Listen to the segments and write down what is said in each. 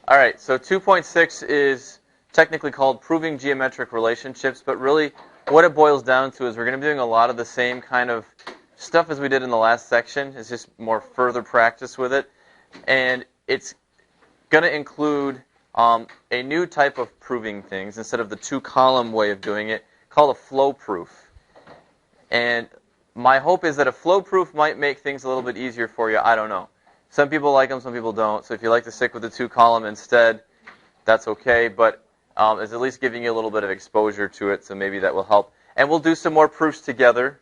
All right, so 2.6 is technically called proving geometric relationships, but really what it boils down to is we're going to be doing a lot of the same kind of stuff as we did in the last section. It's just more further practice with it. And it's going to include a new type of proving things instead of the two-column way of doing it, called a flow proof. And my hope is that a flow proof might make things a little bit easier for you. I don't know. Some people like them, some people don't. So if you like to stick with the two-column instead, that's okay. But it's at least giving you a little bit of exposure to it, so maybe that will help. And we'll do some more proofs together,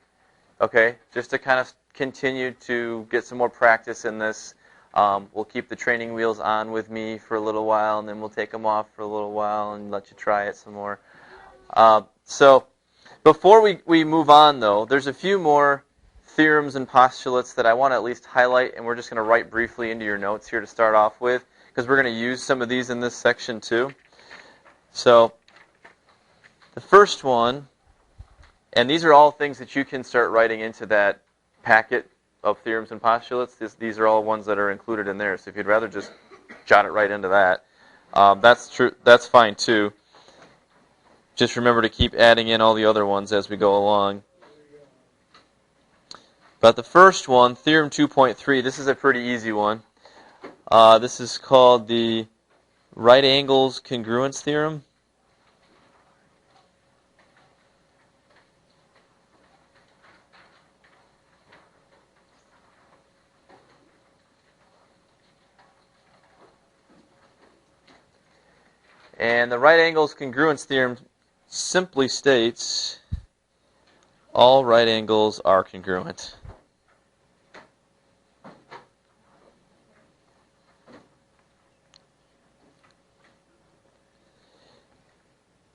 okay, just to kind of continue to get some more practice in this. We'll keep the training wheels on with me for a little while, and then we'll take them off for a little while and let you try it some more. So before we move on, though, there's a few more theorems and postulates that I want to at least highlight, and we're just going to write briefly into your notes here to start off with, because we're going to use some of these in this section too. So the first one, and these are all things that you can start writing into that packet of theorems and postulates. These are all ones that are included in there, so if you'd rather just jot it right into that, that's true. That's fine too. Just remember to keep adding in all the other ones as we go along. But the first one, Theorem 2.3, this is a pretty easy one. This is called the right angles congruence theorem. And the right angles congruence theorem simply states all right angles are congruent.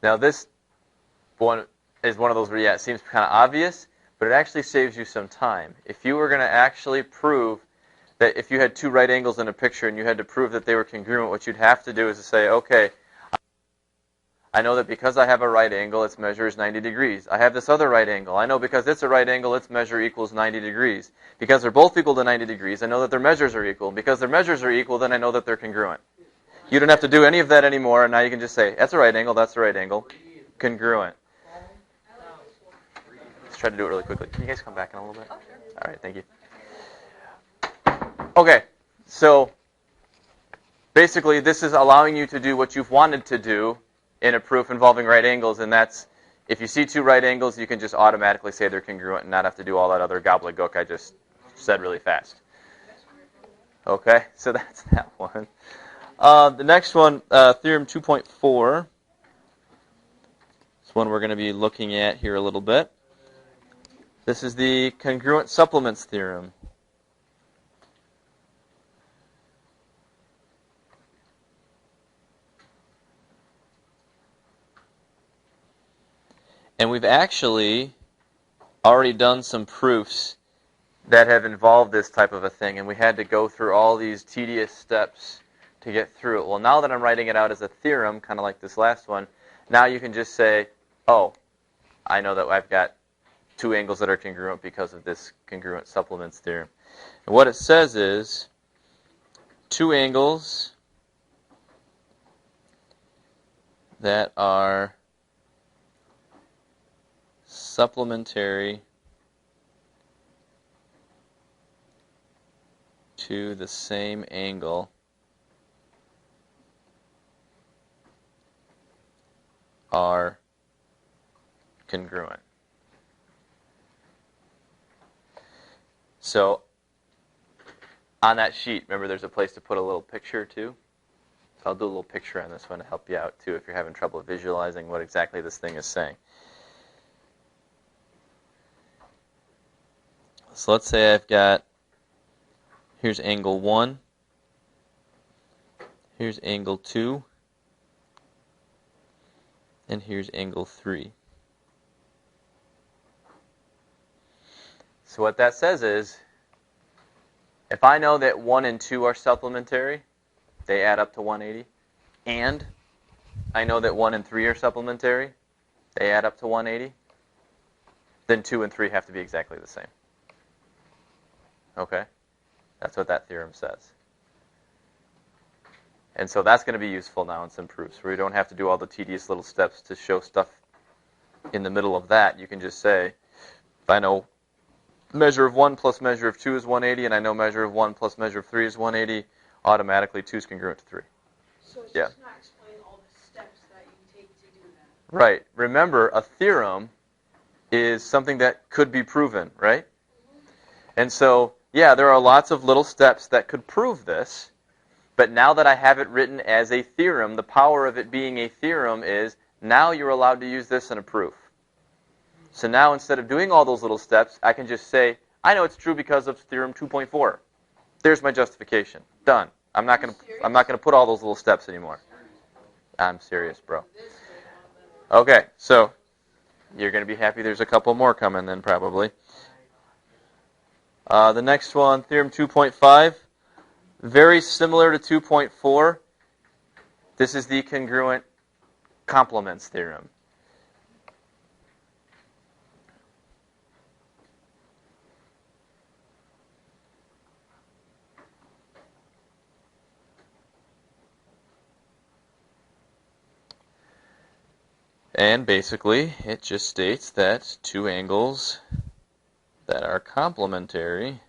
Now this one is one of those where, yeah, it seems kind of obvious, but it actually saves you some time. If you were going to actually prove that if you had two right angles in a picture and you had to prove that they were congruent, what you'd have to do is to say, okay, I know that because I have a right angle, its measure is 90 degrees. I have this other right angle. I know because it's a right angle, its measure equals 90 degrees. Because they're both equal to 90 degrees, I know that their measures are equal. Because their measures are equal, then I know that they're congruent. You don't have to do any of that anymore, and now you can just say, that's a right angle, that's a right angle. Congruent. Let's try to do it really quickly. Can you guys come back in a little bit? All right, thank you. Okay, so basically this is allowing you to do what you've wanted to do in a proof involving right angles, and that's if you see two right angles, you can just automatically say they're congruent and not have to do all that other gobbledygook I just said really fast. Okay, so that's that one. The next one, Theorem 2.4. It's one we're going to be looking at here a little bit. This is the congruent supplements theorem. And we've actually already done some proofs that have involved this type of a thing, and we had to go through all these tedious steps to get through it. Well, now that I'm writing it out as a theorem, kind of like this last one, now you can just say, oh, I know that I've got two angles that are congruent because of this congruent supplements theorem. And what it says is two angles that are supplementary to the same angle are congruent. So on that sheet, remember there's a place to put a little picture too? So I'll do a little picture on this one to help you out too if you're having trouble visualizing what exactly this thing is saying. So let's say I've got, here's angle 1, here's angle 2, and here's angle 3. So what that says is, if I know that 1 and 2 are supplementary, they add up to 180, and I know that 1 and 3 are supplementary, they add up to 180, then 2 and 3 have to be exactly the same. Okay? That's what that theorem says. And so that's going to be useful now in some proofs, where you don't have to do all the tedious little steps to show stuff in the middle of that. You can just say, if I know measure of 1 plus measure of 2 is 180, and I know measure of 1 plus measure of 3 is 180, automatically 2 is congruent to 3. So it's Yeah. just not explaining all the steps that you take to do that. Right. Remember, a theorem is something that could be proven, right? And so, yeah, there are lots of little steps that could prove this, but now that I have it written as a theorem, the power of it being a theorem is now you're allowed to use this in a proof. So now instead of doing all those little steps, I can just say, I know it's true because of theorem 2.4. There's my justification. Done. I'm not going to put all those little steps anymore. I'm serious, bro. Okay, so you're going to be happy there's a couple more coming then probably. The next one, theorem 2.5, very similar to 2.4. This is the congruent complements theorem. And basically, it just states that two angles that are complementary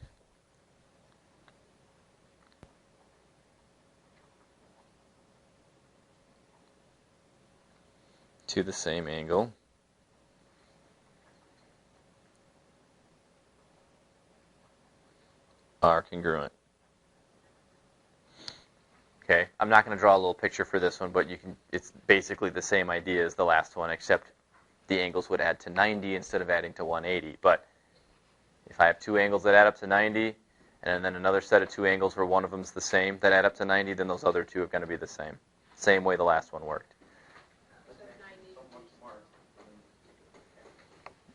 to the same angle are congruent. Okay, I'm not going to draw a little picture for this one, but you can. It's basically the same idea as the last one, except the angles would add to 90 instead of adding to 180. But if I have two angles that add up to 90, and then another set of two angles where one of them is the same that add up to 90, then those other two are going to be the same. Same way the last one worked.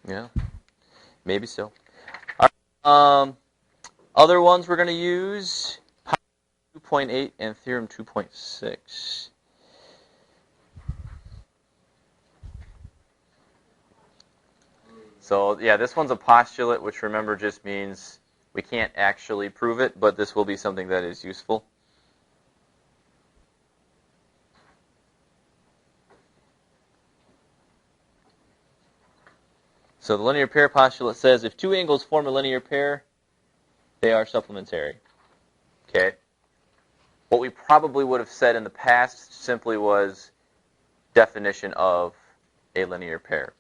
Yeah, maybe so. Other ones we're going to use, 2.8 and theorem 2.6. So yeah, this one's a postulate, which remember just means we can't actually prove it, but this will be something that is useful. So the linear pair postulate says if two angles form a linear pair, they are supplementary. Okay? What we probably would have said in the past simply was definition of a linear pair.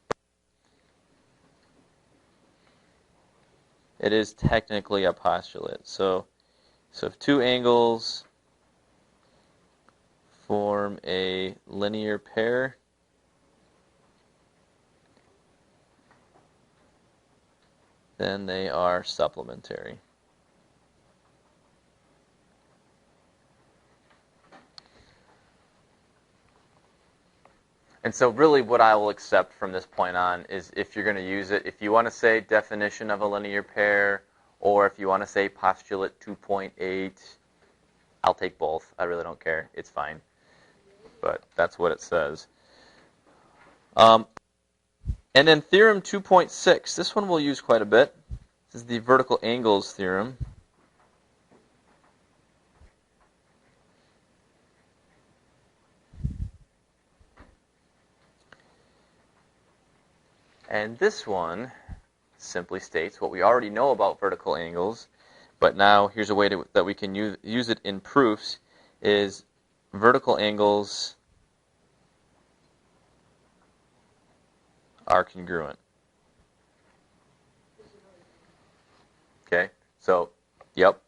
It is technically a postulate. So if two angles form a linear pair, then they are supplementary. And so really what I will accept from this point on is if you're going to use it, if you want to say definition of a linear pair, or if you want to say postulate 2.8, I'll take both. I really don't care. It's fine. But that's what it says. And then theorem 2.6. This one we'll use quite a bit. This is the vertical angles theorem. And this one simply states what we already know about vertical angles, but now here's a way that we can use it in proofs, is vertical angles are congruent. Okay, so, yep,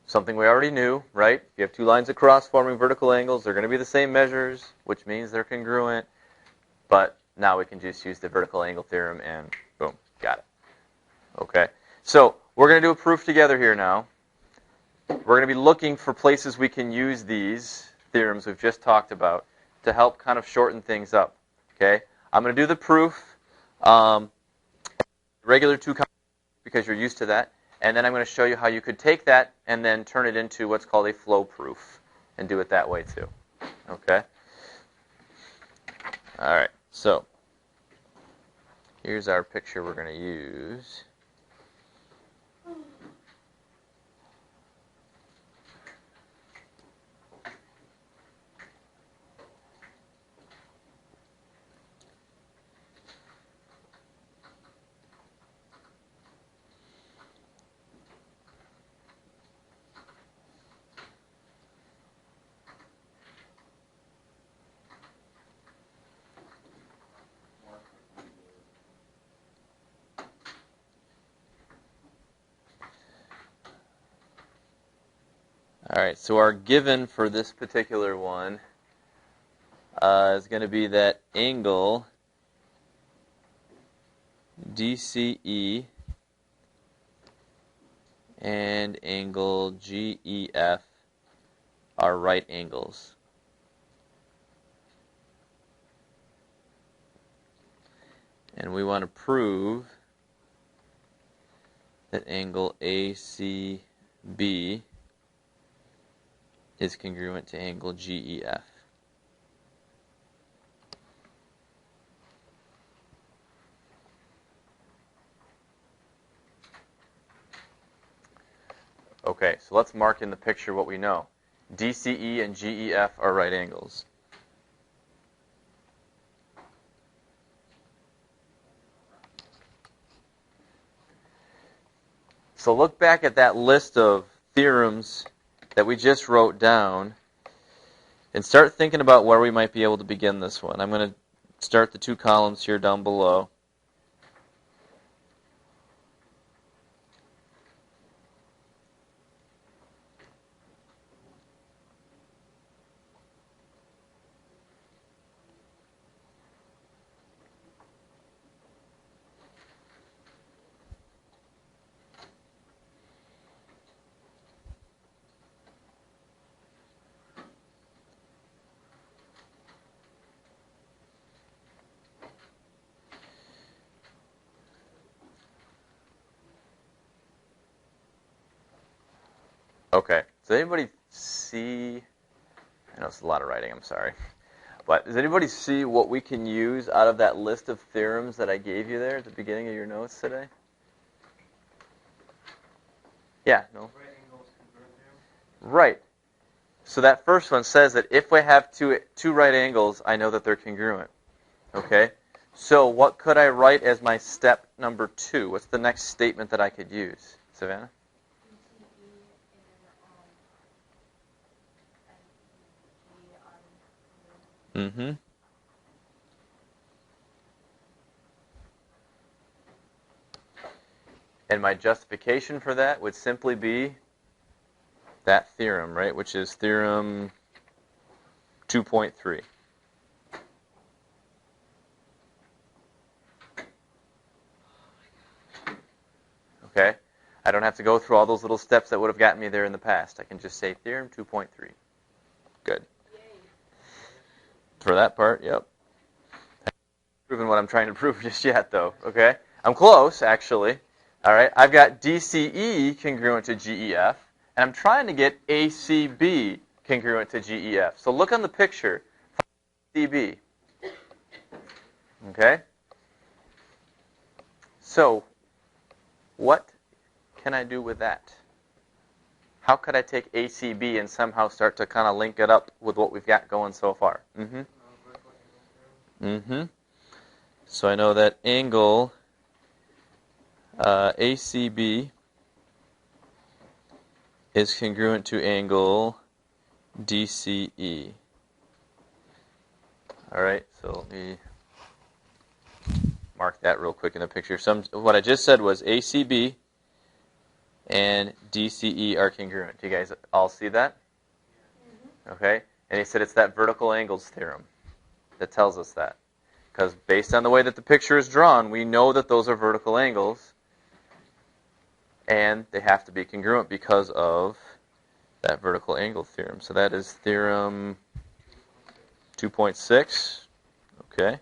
something we already knew, right? If you have two lines across forming vertical angles, they're going to be the same measures, which means they're congruent, but now we can just use the vertical angle theorem and boom, got it. Okay, so we're going to do a proof together here now. We're going to be looking for places we can use these theorems we've just talked about to help kind of shorten things up. Okay, I'm going to do the proof, regular two because you're used to that, and then I'm going to show you how you could take that and then turn it into what's called a flow proof and do it that way too. Okay? All right. So, here's our picture we're going to use. right, so our given for this particular one is going to be that angle DCE and angle GEF are right angles. And we want to prove that angle ACB is congruent to angle GEF. Okay, so let's mark in the picture what we know. DCE and GEF are right angles. So look back at that list of theorems that we just wrote down and start thinking about where we might be able to begin this one. I'm going to start the two columns here down below. Okay, does anybody see, I know it's a lot of writing, I'm sorry, but does anybody see what we can use out of that list of theorems that I gave you there at the beginning of your notes today? Yeah, no? Right angles congruent theorem? Right. So that first one says that if we have two right angles, I know that they're congruent. Okay? So what could I write as my step number 2? What's the next statement that I could use? Savannah? Mm-hmm. And my justification for that would simply be that theorem, right? Which is theorem 2.3. Okay? I don't have to go through all those little steps that would have gotten me there in the past. I can just say theorem 2.3. Good. Yay. For that part, yep. I haven't proven what I'm trying to prove just yet, though. Okay? I'm close, actually. All right? I've got DCE congruent to GEF, and I'm trying to get ACB congruent to GEF. So look on the picture. DB. Okay? So, what can I do with that? How could I take ACB and somehow start to kind of link it up with what we've got going so far? Mm-hmm. Mm-hmm. So I know that angle ACB is congruent to angle DCE. All right, so let me mark that real quick in the picture. What I just said was ACB and DCE are congruent. Do you guys all see that? Okay, and he said it's that vertical angles theorem that tells us that. Because based on the way that the picture is drawn, we know that those are vertical angles, and they have to be congruent because of that vertical angle theorem. So that is theorem 2.6. Okay.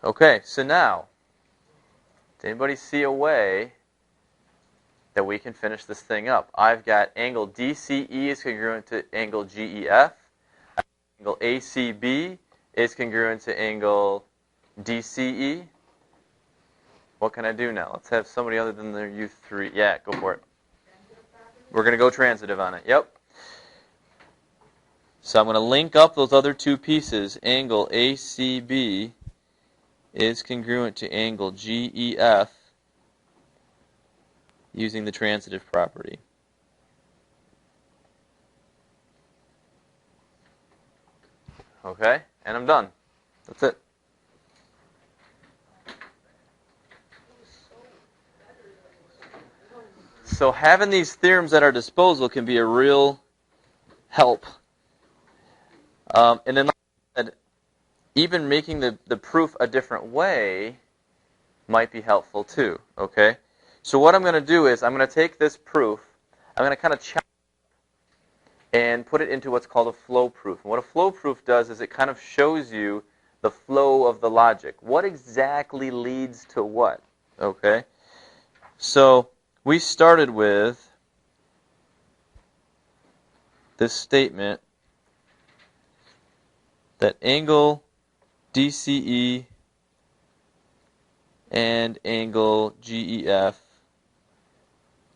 Okay, so now, does anybody see a way that we can finish this thing up? I've got angle DCE is congruent to angle GEF. Angle ACB is congruent to angle DCE. What can I do now? Let's have somebody other than you three. Yeah, go for it. We're going to go transitive on it. Yep. So I'm going to link up those other two pieces. Angle ACB is congruent to angle GEF using the transitive property. Okay, and I'm done. That's it. So having these theorems at our disposal can be a real help. And then, like I said, even making the proof a different way might be helpful too, okay? So what I'm going to do is I'm going to take this proof, I'm going to kind of chop and put it into what's called a flow proof. And what a flow proof does is it kind of shows you the flow of the logic. What exactly leads to what, okay? So we started with this statement that angle DCE and angle GEF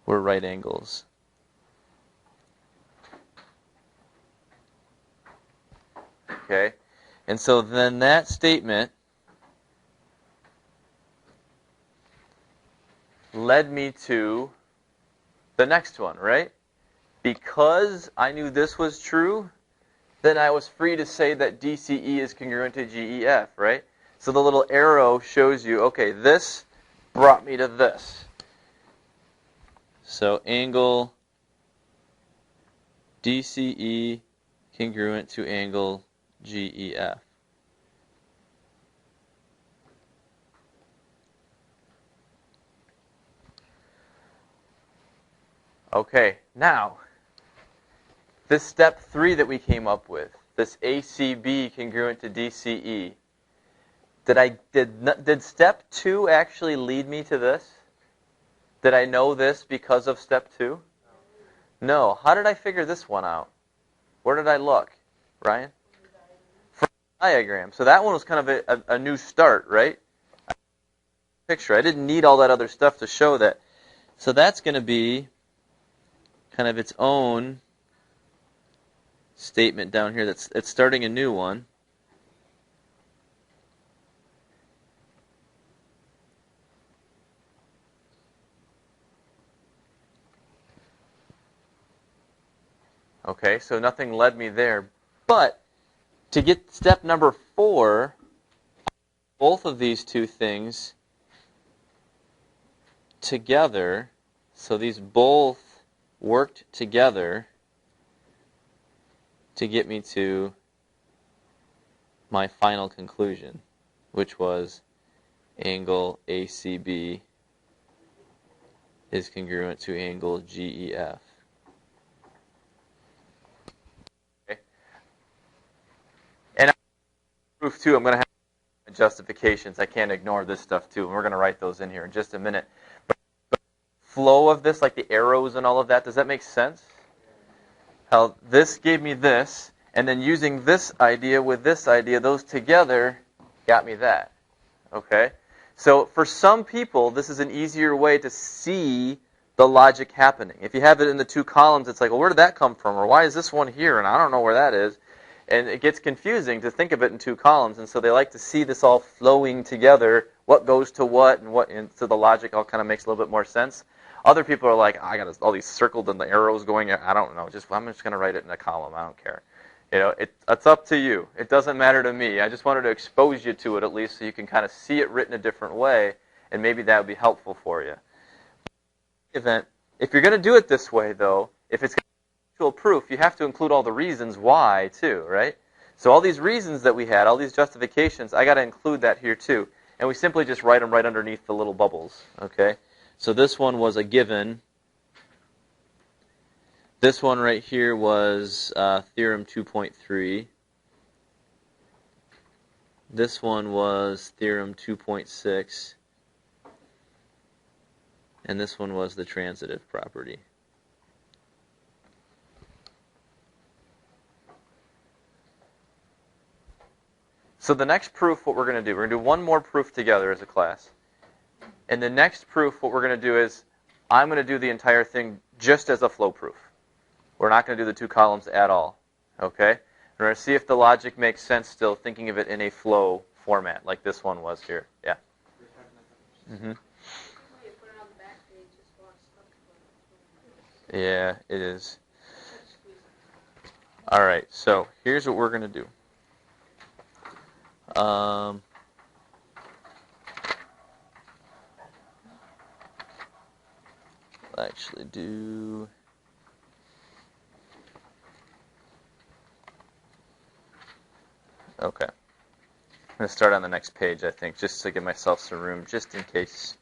were right angles. Okay? And so then that statement led me to the next one, right? Because I knew this was true, then I was free to say that DCE is congruent to GEF, right? So the little arrow shows you, okay, this brought me to this. So angle DCE congruent to angle GEF. Okay, now, this step 3 that we came up with, this ACB congruent to DCE, did step 2 actually lead me to this? Did I know this because of step 2? No. How did I figure this one out? Where did I look? Ryan? From the diagram. So that one was kind of a new start, right? Picture. I didn't need all that other stuff to show that. So that's going to be kind of its own statement down here. It's starting a new one. Okay, so nothing led me there. But to get step number 4, both of these two things together, so these both worked together to get me to my final conclusion, which was angle ACB is congruent to angle GEF. Okay. And proof 2, I'm going to have justifications. I can't ignore this stuff too, and we're going to write those in here in just a minute. But flow of this, like the arrows and all of that, does that make sense? How this gave me this, and then using this idea with this idea, those together got me that. Okay? So for some people, this is an easier way to see the logic happening. If you have it in the 2 columns, it's like, well, where did that come from? Or why is this one here? And I don't know where that is. And it gets confusing to think of it in 2 columns. And so they like to see this all flowing together, what goes to what, and so the logic all kind of makes a little bit more sense. Other people are like, I got all these circled and the arrows going. I don't know. I'm just going to write it in a column. I don't care. You know, it's up to you. It doesn't matter to me. I just wanted to expose you to it at least so you can kind of see it written a different way, and maybe that would be helpful for you. Event. If you're going to do it this way, though, if it's actual proof, you have to include all the reasons why too, right? So all these reasons that we had, all these justifications, I got to include that here too. And we simply just write them right underneath the little bubbles, okay? So this one was a given. This one right here was theorem 2.3. This one was theorem 2.6. And this one was the transitive property. So the next proof, what we're going to do, we're going to do one more proof together as a class. And the next proof, what we're going to do is, I'm going to do the entire thing just as a flow proof. We're not going to do the 2 columns at all. Okay? We're going to see if the logic makes sense still, thinking of it in a flow format, like this one was here. Yeah? Mm-hmm. Yeah, it is. All right, so here's what we're going to do. actually do... Okay. I'm going to start on the next page, I think, just to give myself some room, just in case.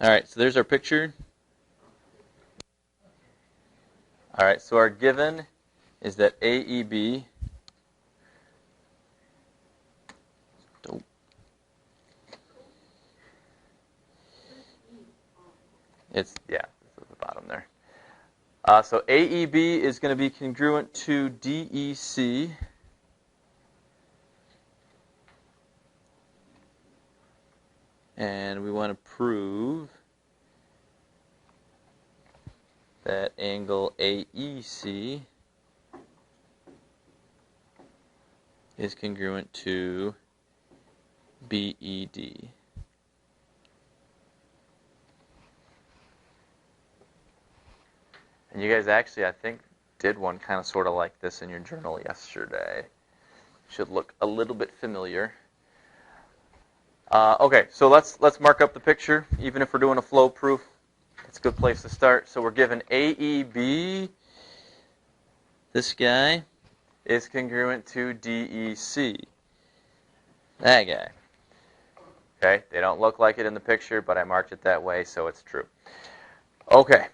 All right, so there's our picture. All right, so our given is that AEB it's at the bottom there. So AEB is going to be congruent to DEC. And we want to prove that angle AEC is congruent to BED. And you guys actually, I think, did one kind of sort of like this in your journal yesterday. Should look a little bit familiar. Okay, so let's mark up the picture. Even if we're doing a flow proof, it's a good place to start. So we're given AEB. This guy is congruent to DEC. That guy. Okay, they don't look like it in the picture, but I marked it that way, so it's true. Okay,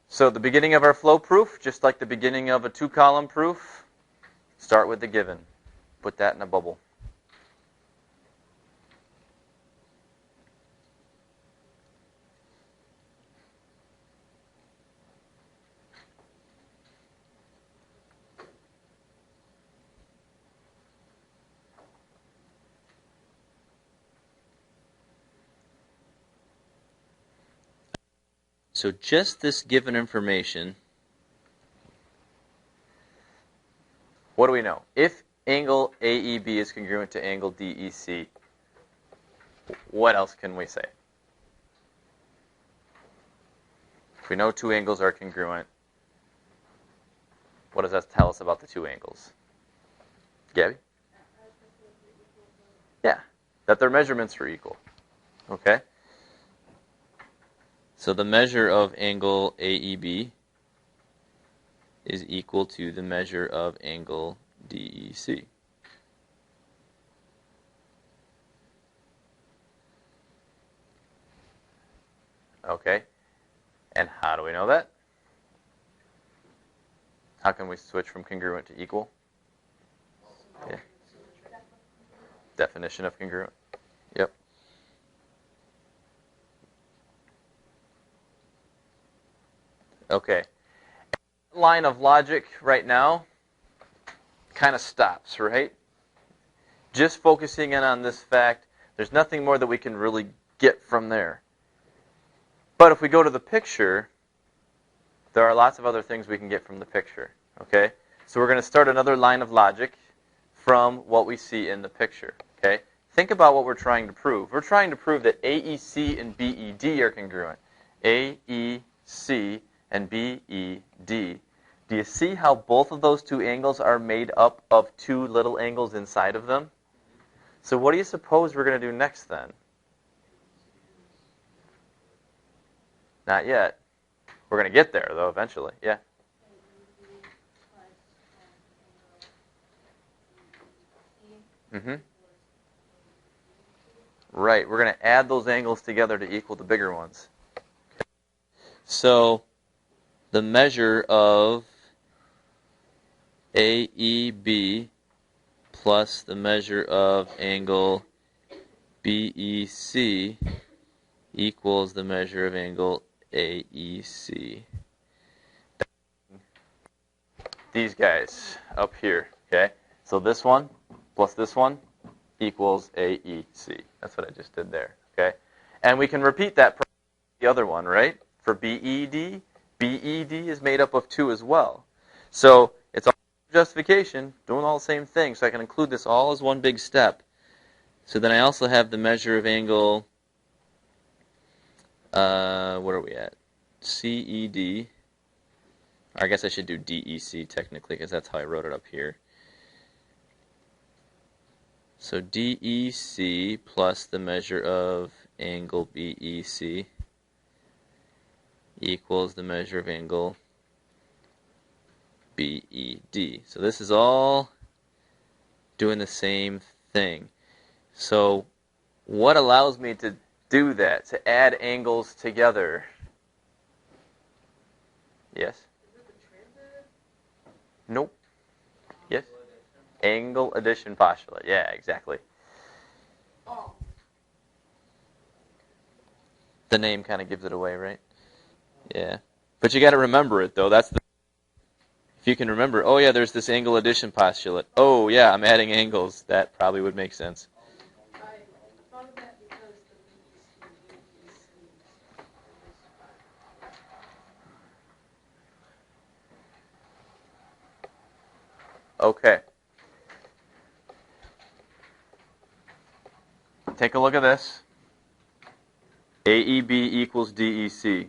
so the beginning of our flow proof, just like the beginning of a two-column proof, start with the given. Put that in a bubble. So just this given information, what do we know? If angle AEB is congruent to angle DEC, what else can we say? If we know two angles are congruent, what does that tell us about the two angles? Gabby? Yeah, that their measurements are equal. Okay? So the measure of angle AEB is equal to the measure of angle DEC. Okay, and how do we know that? How can we switch from congruent to equal? Yeah. Definition of congruent. Yep. Okay. Line of logic right now kind of stops, right? Just focusing in on this fact, there's nothing more that we can really get from there. But if we go to the picture, there are lots of other things we can get from the picture, okay? So we're going to start another line of logic from what we see in the picture, okay? Think about what we're trying to prove. We're trying to prove that AEC and BED are congruent. AEC and BED. Do you see how both of those two angles are made up of two little angles inside of them? So what do you suppose we're going to do next then? Not yet. We're going to get there, though, eventually. Yeah? Mm-hmm. Right. We're going to add those angles together to equal the bigger ones. Okay. So the measure of AEB plus the measure of angle BEC equals the measure of angle AEC. These guys up here, okay? So this one plus this one equals AEC. That's what I just did there, okay? And we can repeat that for the other one, right? For BED, BED is made up of 2 as well. So it's all justification, doing all the same thing. So I can include this all as one big step. So then I also have the measure of angle, what are we at? CED. Or I guess I should do DEC technically because that's how I wrote it up here. So DEC plus the measure of angle BEC equals the measure of angle BED. So this is all doing the same thing. So what allows me to do that, to add angles together? Yes? Is it the transitive? Nope. Yes? Angle addition postulate. Yeah, exactly. Oh. The name kind of gives it away, right? Yeah. But you got to remember it, though. That's the... If you can remember, oh, yeah, there's this angle addition postulate. Oh, yeah, I'm adding angles. That probably would make sense. I thought of that because the BEC. Okay. Take a look at this. AEB equals DEC.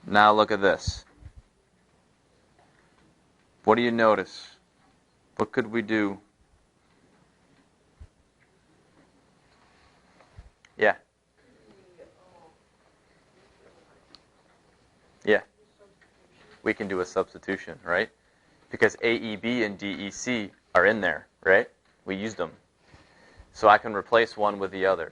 Now look at this. What do you notice? What could we do? Yeah. Yeah. We can do a substitution, right? Because AEB and DEC are in there, right? We used them. So I can replace one with the other.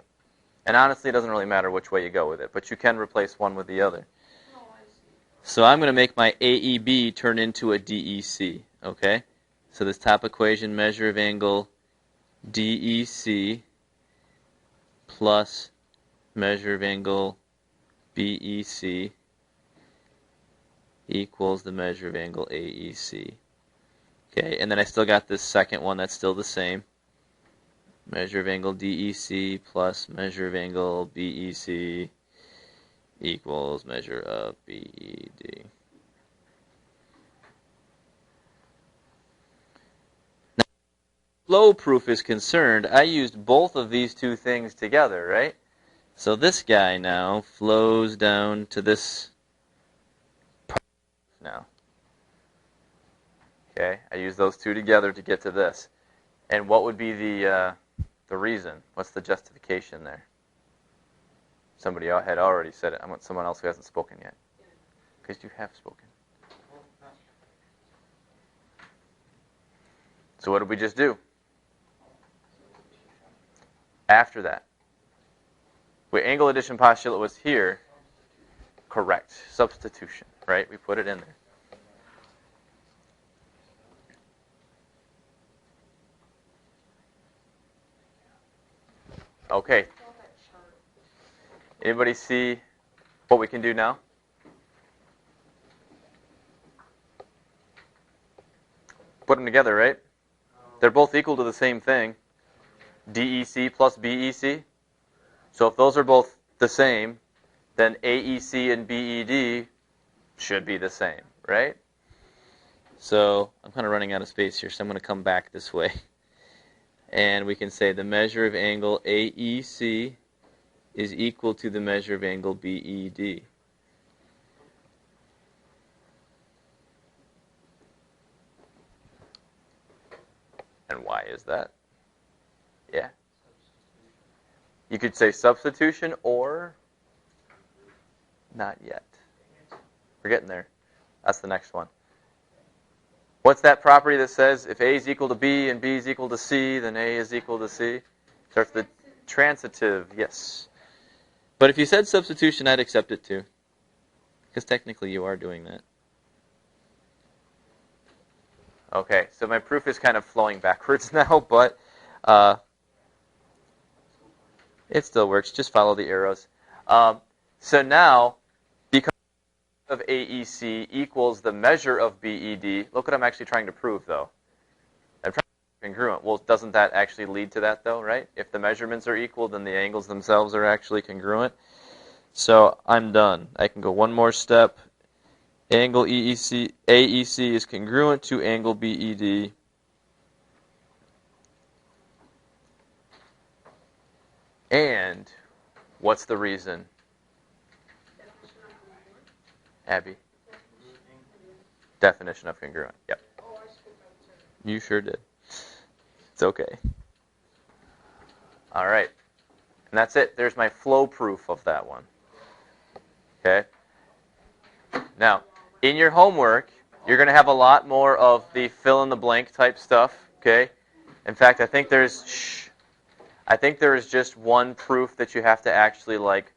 And honestly, it doesn't really matter which way you go with it, but you can replace one with the other. Oh, I see. So I'm going to make my AEB turn into a DEC, okay? So this top equation, measure of angle DEC plus measure of angle BEC equals the measure of angle AEC. Okay, and then I still got this second one that's still the same. Measure of angle DEC plus measure of angle BEC equals measure of BED. Now, flow proof is concerned, I used both of these two things together, right? So this guy now flows down to this part now. Okay, I use those two together to get to this. And what would be the reason? What's the justification there? Somebody had already said it. I want someone else who hasn't spoken yet. Because you have spoken. So what did we just do? After that. Where angle addition postulate was here. Correct. Substitution, right? We put it in there. Okay. Anybody see what we can do now? Put them together, right? They're both equal to the same thing. DEC plus BEC. So if those are both the same, then AEC and BED should be the same, right? So I'm kind of running out of space here, so I'm going to come back this way. And we can say the measure of angle AEC is equal to the measure of angle BED. And why is that? Yeah. You could say substitution or not yet. We're getting there. That's the next one. What's that property that says if A is equal to B and B is equal to C, then A is equal to C? Starts the transitive, yes. But if you said substitution, I'd accept it too. Because technically you are doing that. Okay, so my proof is kind of flowing backwards now, but it still works. Just follow the arrows. So now, because of AEC equals the measure of BED, look what I'm actually trying to prove, though. I'm trying to be congruent. Well, doesn't that actually lead to that, though, right? If the measurements are equal, then the angles themselves are actually congruent. So I'm done. I can go one more step. Angle AEC is congruent to angle BED. And what's the reason? Abby? Definition of congruent. Yep. You sure did. It's okay. All right. And that's it. There's my flow proof of that one. Okay? Now, in your homework, you're going to have a lot more of the fill-in-the-blank type stuff. Okay? In fact, I think there is just one proof that you have to actually, like,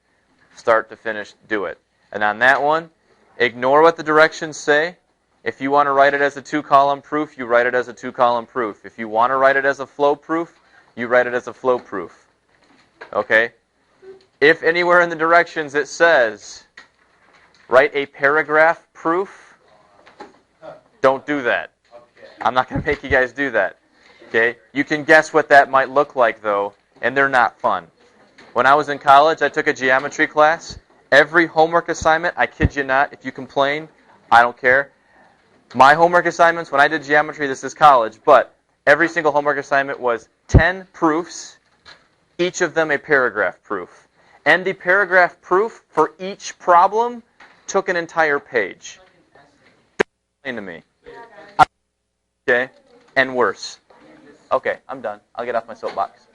start to finish do it. And on that one, ignore what the directions say. If you want to write it as a 2-column proof, you write it as a 2-column proof. If you want to write it as a flow proof, you write it as a flow proof. Okay? If anywhere in the directions it says, write a paragraph proof, don't do that. I'm not going to make you guys do that. Okay? You can guess what that might look like, though, and they're not fun. When I was in college, I took a geometry class. Every homework assignment, I kid you not, if you complain, I don't care. My homework assignments, when I did geometry, this is college, but every single homework assignment was 10 proofs, each of them a paragraph proof. And the paragraph proof for each problem took an entire page. Don't explain to me. Okay? And worse. Okay, I'm done. I'll get off my soapbox.